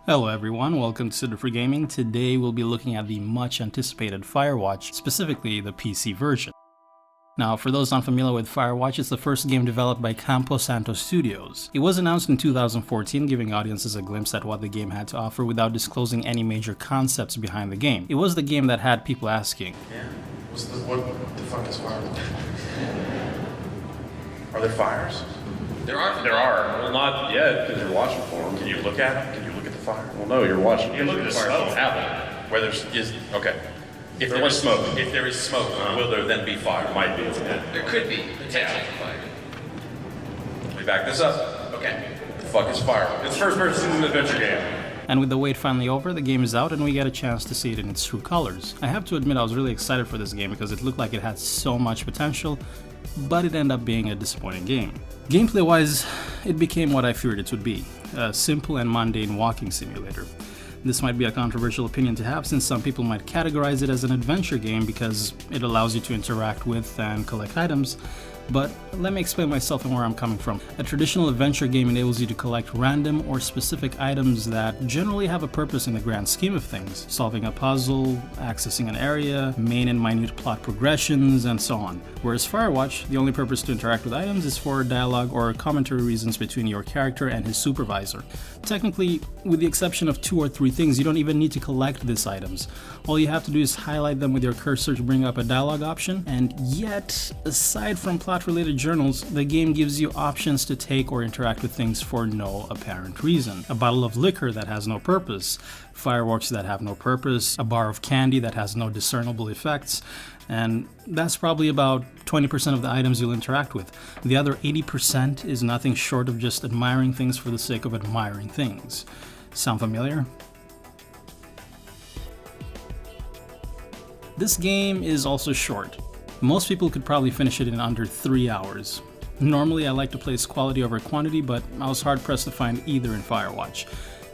Hello everyone, welcome to Super Gaming. Today we'll be looking at the much anticipated Firewatch, specifically the PC version. Now, for those unfamiliar with Firewatch, it's the first game developed by Campo Santo Studios. It was announced in 2014, giving audiences a glimpse at what the game had to offer without disclosing any major concepts behind the game. It was the game that had people asking, What the fuck is Firewatch? Are there fires? There are. Well, not yet, because you're watching for them. Can you look at them? Can you look at the fire? Well, no, you're watching. You look at the fire smoke. don't happen. Where there's okay. If There was smoke. If there is smoke, will there then be fire? Might be. There could be potential for fire. Let me back this up. Okay. The fuck is Firewatch? It's first-person adventure game. and with the wait finally over, the game is out and we get a chance to see it in its true colors. I have to admit I was really excited for this game because it looked like it had so much potential, but it ended up being a disappointing game. Gameplay-wise, it became what I feared it would be, a simple and mundane walking simulator. This might be a controversial opinion to have, since some people might categorize it as an adventure game because it allows you to interact with and collect items, but let me explain myself and where I'm coming from. A traditional adventure game enables you to collect random or specific items that generally have a purpose in the grand scheme of things, solving a puzzle, accessing an area, main and minute plot progressions, and so on. Whereas Firewatch, the only purpose to interact with items is for dialogue or commentary reasons between your character and his supervisor. Technically, with the exception of 2 or 3 things, you don't even need to collect these items. All you have to do is highlight them with your cursor to bring up a dialogue option, and yet, aside from plot-related journals, the game gives you options to take or interact with things for no apparent reason. A bottle of liquor that has no purpose, fireworks that have no purpose, a bar of candy that has no discernible effects, and that's probably about 20% of the items you'll interact with. The other 80% is nothing short of just admiring things for the sake of admiring things. Sound familiar? This game is also short. Most people could probably finish it in under 3 hours. Normally I like to place quality over quantity, but I was hard pressed to find either in Firewatch.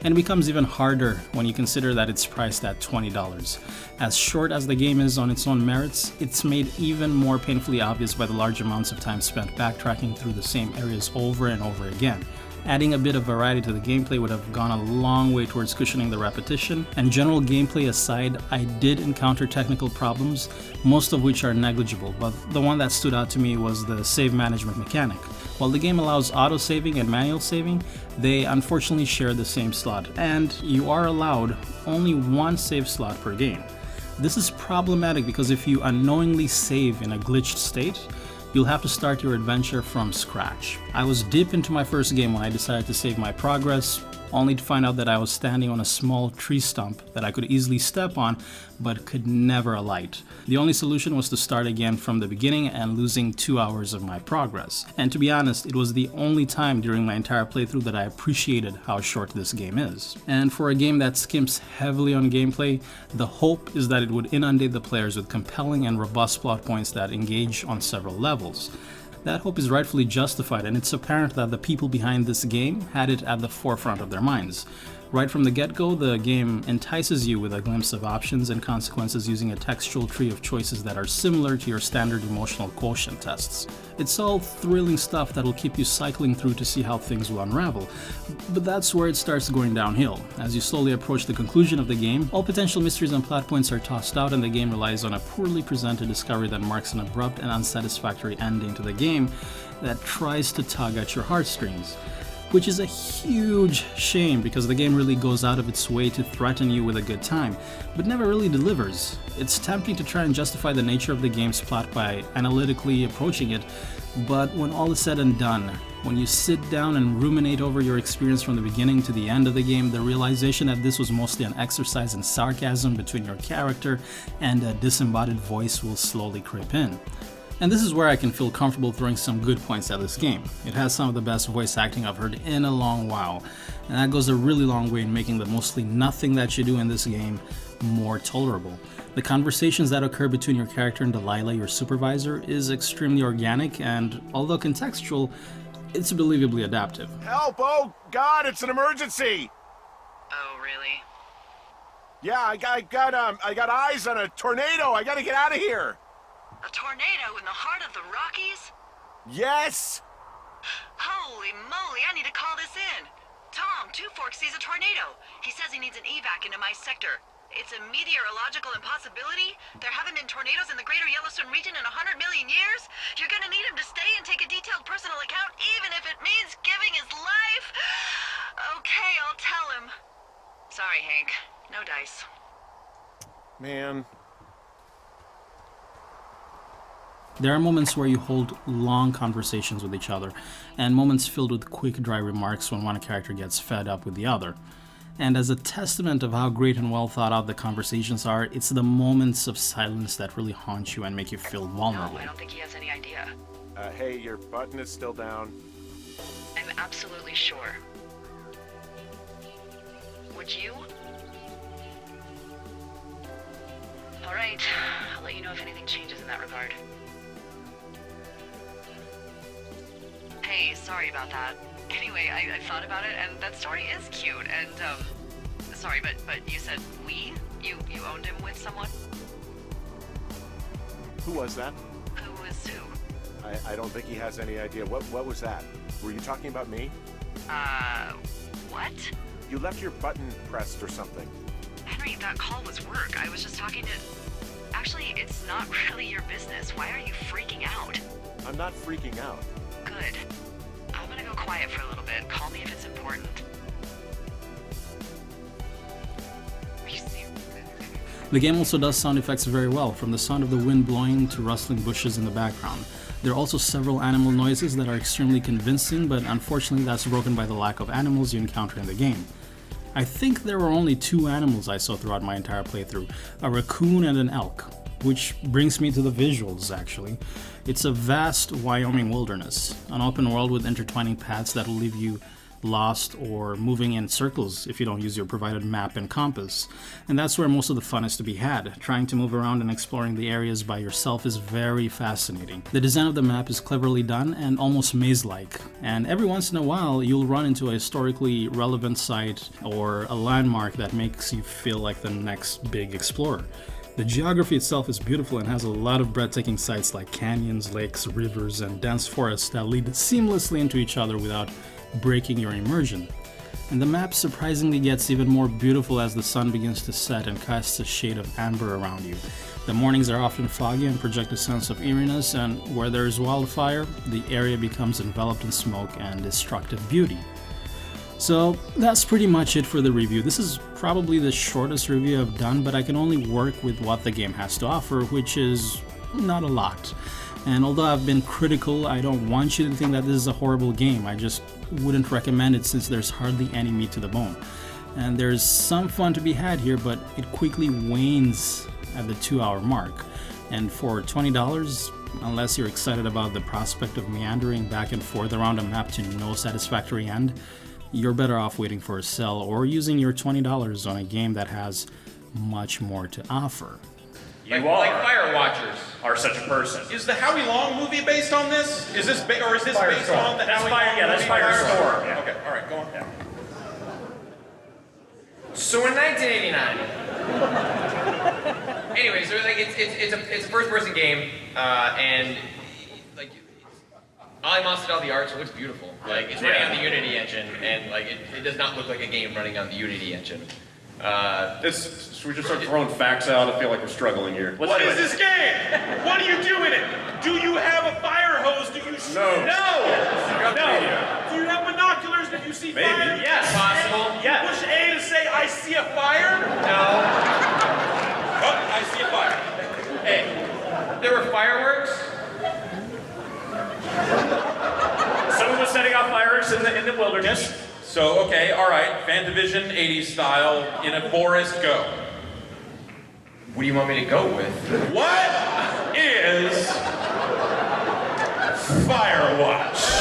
And it becomes even harder when you consider that it's priced at $20. As short as the game is on its own merits, it's made even more painfully obvious by the large amounts of time spent backtracking through the same areas over and over again. Adding a bit of variety to the gameplay would have gone a long way towards cushioning the repetition, and general gameplay aside, I did encounter technical problems, most of which are negligible, but the one that stood out to me was the save management mechanic. While the game allows auto-saving and manual saving, they unfortunately share the same slot, and you are allowed only 1 save slot per game. This is problematic because if you unknowingly save in a glitched state, you'll have to start your adventure from scratch. I was deep into my first game when I decided to save my progress, only to find out that I was standing on a small tree stump that I could easily step on, but could never alight. The only solution was to start again from the beginning and losing 2 hours of my progress. And to be honest, it was the only time during my entire playthrough that I appreciated how short this game is. And for a game that skimps heavily on gameplay, the hope is that it would inundate the players with compelling and robust plot points that engage on several levels. That hope is rightfully justified, and it's apparent that the people behind this game had it at the forefront of their minds. Right from the get-go, the game entices you with a glimpse of options and consequences using a textual tree of choices that are similar to your standard emotional quotient tests. It's all thrilling stuff that will keep you cycling through to see how things will unravel, but that's where it starts going downhill. As you slowly approach the conclusion of the game, all potential mysteries and plot points are tossed out, and the game relies on a poorly presented discovery that marks an abrupt and unsatisfactory ending to the game that tries to tug at your heartstrings. Which is a huge shame because the game really goes out of its way to threaten you with a good time, but never really delivers. It's tempting to try and justify the nature of the game's plot by analytically approaching it, but when all is said and done, when you sit down and ruminate over your experience from the beginning to the end of the game, the realization that this was mostly an exercise in sarcasm between your character and a disembodied voice will slowly creep in. And this is where I can feel comfortable throwing some good points at this game. It has some of the best voice acting I've heard in a long while, and that goes a really long way in making the mostly nothing that you do in this game more tolerable. The conversations that occur between your character and Delilah, your supervisor, is extremely organic, and although contextual, it's believably adaptive. Help! Oh God, it's an emergency! Oh, really? Yeah, I got eyes on a tornado. I gotta get out of here. A tornado in the heart of the Rockies? Yes. Holy moly, I need to call this in. Tom, Two Forks sees a tornado. He says he needs an evac into my sector. It's a meteorological impossibility. There haven't been tornadoes in the greater Yellowstone region in 100 million years. You're gonna need him to stay and take a detailed personal account, even if it means giving his life. Okay, I'll tell him. Sorry, Hank. No dice. Man. There are moments where you hold long conversations with each other, and moments filled with quick, dry remarks when one character gets fed up with the other. And as a testament of how great and well thought out the conversations are, it's the moments of silence that really haunt you and make you feel vulnerable. No, I don't think he has any idea. Hey, your button is still down. I'm absolutely sure. Would you? All right, I'll let you know if anything changes in that regard. Hey, sorry about that. Anyway, I thought about it, and that story is cute, and, sorry, but you said we? You owned him with someone? Who was that? Who was who? I don't think he has any idea. What was that? Were you talking about me? What? You left your button pressed or something. Henry, that call was work. I was just talking to... Actually, it's not really your business. Why are you freaking out? I'm not freaking out. Good. I'm gonna go quiet for a little bit. Call me if it's important. Are you serious? The game also does sound effects very well, from the sound of the wind blowing to rustling bushes in the background. There are also several animal noises that are extremely convincing, but unfortunately that's broken by the lack of animals you encounter in the game. I think there were only 2 animals I saw throughout my entire playthrough, a raccoon and an elk, which brings me to the visuals actually. It's a vast Wyoming wilderness, an open world with intertwining paths that will leave you lost or moving in circles if you don't use your provided map and compass. And that's where most of the fun is to be had. Trying to move around and exploring the areas by yourself is very fascinating. The design of the map is cleverly done and almost maze-like, and every once in a while you'll run into a historically relevant site or a landmark that makes you feel like the next big explorer. The geography itself is beautiful and has a lot of breathtaking sites like canyons, lakes, rivers, and dense forests that lead seamlessly into each other without breaking your immersion. And the map surprisingly gets even more beautiful as the sun begins to set and casts a shade of amber around you. The mornings are often foggy and project a sense of eeriness, and where there is wildfire, the area becomes enveloped in smoke and destructive beauty. So that's pretty much it for the review. This is probably the shortest review I've done, but I can only work with what the game has to offer, which is not a lot. And although I've been critical, I don't want you to think that this is a horrible game. I just wouldn't recommend it since there's hardly any meat to the bone. And there's some fun to be had here, but it quickly wanes at the 2-hour mark. And for $20, unless you're excited about the prospect of meandering back and forth around a map to no satisfactory end, you're better off waiting for a sale or using your $20 on a game that has much more to offer. You Like Firewatchers. are such a person. Is the Howie Long movie based on this? Is this or is this based on the That's Howie Fire- Long yeah, that's movie? Firestorm, yeah. Okay, all right, go on. Yeah. So in 1989. Anyway, so like it's a first-person game, and like Ali Mossad, all the art, so it looks beautiful. Like it's running on the Unity engine, and like it does not look like a game running on the Unity engine. Should we just start throwing facts out? I feel like we're struggling here. What is this game? What do you do in it? Do you have a fire hose? Do you shoot? No. Do you have binoculars? Did you see Maybe. fire? Yes, possible. Yeah. Push A to say I see a fire? No. Oh, I see a fire. Hey, there were fireworks. Someone was setting off fireworks in the wilderness. So, okay, all right, Fantavision 80s style, in a forest, go. What do you want me to go with? What is Firewatch?